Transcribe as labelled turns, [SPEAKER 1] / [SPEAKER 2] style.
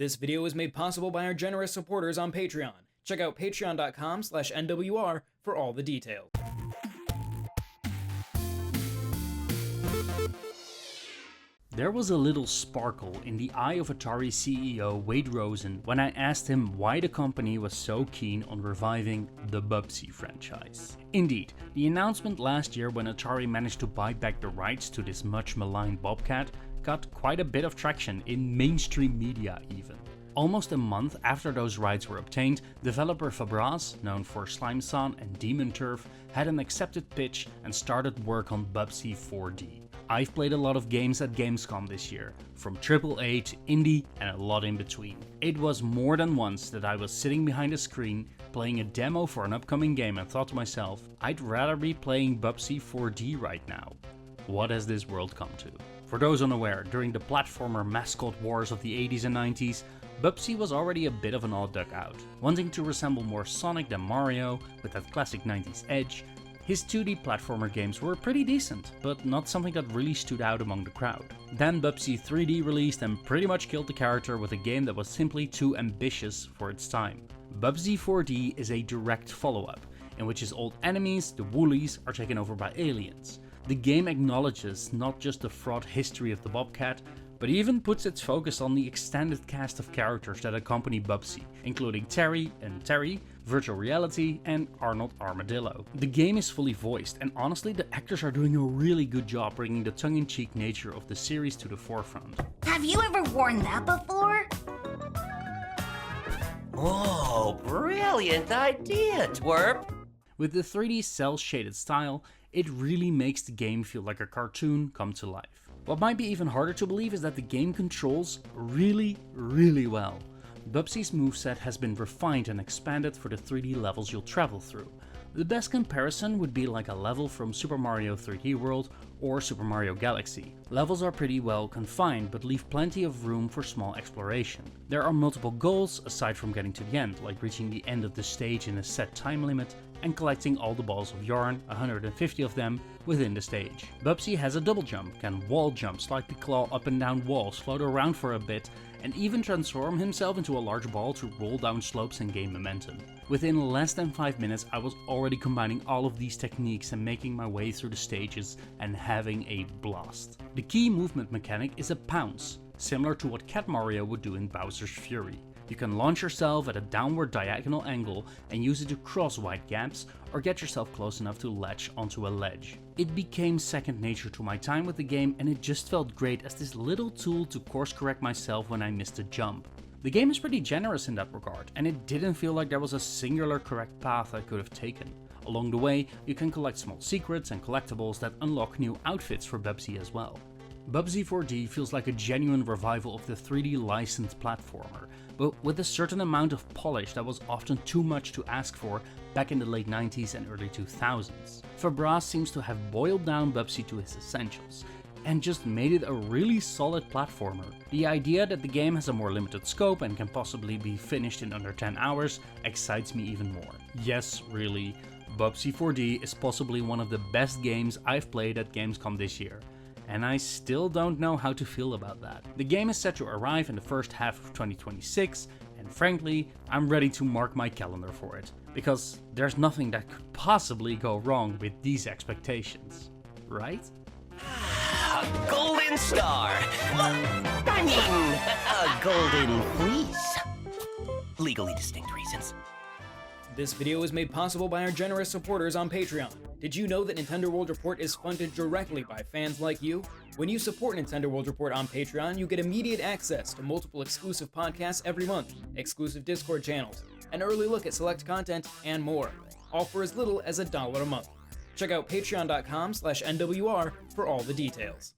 [SPEAKER 1] This video is made possible by our generous supporters on Patreon. Check out patreon.com/NWR for all the details.
[SPEAKER 2] There was a little sparkle in the eye of Atari CEO Wade Rosen when I asked him why the company was so keen on reviving the Bubsy franchise. Indeed, the announcement last year when Atari managed to buy back the rights to this much maligned Bobcat got quite a bit of traction in mainstream media even. Almost a month after those rights were obtained, developer Fabraz, known for Slime Son and Demon Turf, had an accepted pitch and started work on Bubsy 4D. I've played a lot of games at Gamescom this year, from AAA to indie and a lot in between. It was more than once that I was sitting behind a screen, playing a demo for an upcoming game and thought to myself, I'd rather be playing Bubsy 4D right now. What has this world come to? For those unaware, during the platformer mascot wars of the 80s and 90s, Bubsy was already a bit of an odd duck out. Wanting to resemble more Sonic than Mario, with that classic 90s edge, his 2D platformer games were pretty decent, but not something that really stood out among the crowd. Then Bubsy 3D released and pretty much killed the character with a game that was simply too ambitious for its time. Bubsy 4D is a direct follow-up, in which his old enemies, the Woolies, are taken over by aliens. The game acknowledges not just the fraught history of the Bobcat, but even puts its focus on the extended cast of characters that accompany Bubsy, including Terry and Terry, Virtual Reality, and Arnold Armadillo. The game is fully voiced, and honestly the actors are doing a really good job bringing the tongue-in-cheek nature of the series to the forefront.
[SPEAKER 3] Have you ever worn that before?
[SPEAKER 4] Oh, brilliant idea, twerp!
[SPEAKER 2] With the 3D cel-shaded style, it really makes the game feel like a cartoon come to life. What might be even harder to believe is that the game controls really well. Bubsy's moveset has been refined and expanded for the 3D levels you'll travel through. The best comparison would be like a level from Super Mario 3D World or Super Mario Galaxy. Levels are pretty well confined but leave plenty of room for small exploration. There are multiple goals aside from getting to the end, like reaching the end of the stage in a set time limit and collecting all the balls of yarn, 150 of them, within the stage. Bubsy has a double jump, can wall jump, slightly claw up and down walls, float around for a bit, and even transform himself into a large ball to roll down slopes and gain momentum. Within less than 5 minutes I was already combining all of these techniques and making my way through the stages and having a blast. The key movement mechanic is a pounce, similar to what Cat Mario would do in Bowser's Fury. You can launch yourself at a downward diagonal angle and use it to cross wide gaps or get yourself close enough to latch onto a ledge. It became second nature to my time with the game, and it just felt great as this little tool to course correct myself when I missed a jump. The game is pretty generous in that regard, and it didn't feel like there was a singular correct path I could have taken. Along the way, you can collect small secrets and collectibles that unlock new outfits for Bubsy as well. Bubsy 4D feels like a genuine revival of the 3D licensed platformer, but with a certain amount of polish that was often too much to ask for back in the late 90s and early 2000s. Fabraz seems to have boiled down Bubsy to its essentials, and just made it a really solid platformer. The idea that the game has a more limited scope and can possibly be finished in under 10 hours excites me even more. Yes, really, Bubsy 4D is possibly one of the best games I've played at Gamescom this year. And I still don't know how to feel about that. The game is set to arrive in the first half of 2026, and frankly, I'm ready to mark my calendar for it, because there's nothing that could possibly go wrong with these expectations, right?
[SPEAKER 4] A golden star! I mean, a golden fleece. Legally distinct reasons.
[SPEAKER 1] This video is made possible by our generous supporters on Patreon. Did you know that Nintendo World Report is funded directly by fans like you? When you support Nintendo World Report on Patreon, you get immediate access to multiple exclusive podcasts every month, exclusive Discord channels, an early look at select content, and more, all for as little as $1 a month. Check out patreon.com/NWR for all the details.